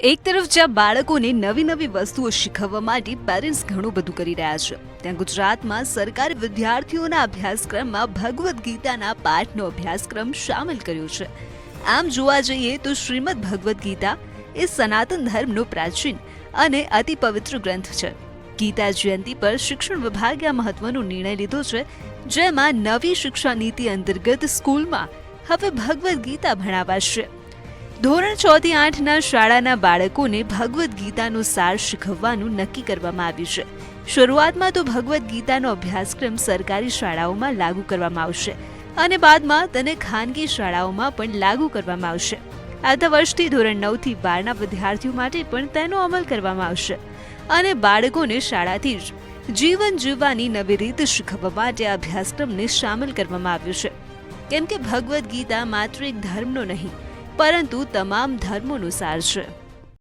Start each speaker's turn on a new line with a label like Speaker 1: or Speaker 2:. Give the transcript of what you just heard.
Speaker 1: એક તરફ જ્યાં બાળકોને નવી નવી વસ્તુઓ શીખવવા માટે પેરેન્ટ્સ ઘણું બધું કરી રહ્યા છે, ત્યાં ગુજરાતમાં સરકારે વિદ્યાર્થીઓના અભ્યાસક્રમમાં ભગવદ્ ગીતાના પાઠનો અભ્યાસક્રમ સામેલ કર્યો છે. આમ જોવા જઈએ તો શ્રીમદ ભગવદ્ ગીતા એ સનાતન ધર્મનો પ્રાચીન અને અતિ પવિત્ર ગ્રંથ છે. ગીતા જયંતિ પર શિક્ષણ વિભાગે આ મહત્વનો નિર્ણય લીધો છે, જેમાં નવી શિક્ષા નીતિ અંતર્ગત સ્કૂલમાં હવે ભગવદ્ ગીતા ભણાવાશે. ધોરણ 6 થી 8ના શાળાના બાળકોને ભગવદ્ ગીતાનો સાર શીખવવાનું નક્કી કરવામાં આવ્યું છે. શરૂઆતમાં તો ભગવદ્ ગીતાનો અભ્યાસક્રમ સરકારી શાળાઓમાં લાગુ કરવામાં આવશે અને બાદમાં તેને ખાનગી શાળાઓમાં પણ લાગુ કરવામાં આવશે. આવતા વર્ષથી ધોરણ 9 થી 12ના વિદ્યાર્થીઓ માટે પણ તેનો અમલ કરવામાં આવશે અને બાળકોને શાળાથી જ જીવન જીવવાની નવી રીત શીખવવા માટે આ અભ્યાસક્રમને સામેલ કરવામાં આવ્યો છે. કેમ કે ભગવદ્ ગીતા માત્ર એક ધર્મનો નહીં પરંતુ તમામ ધર્મોનો સાર છે.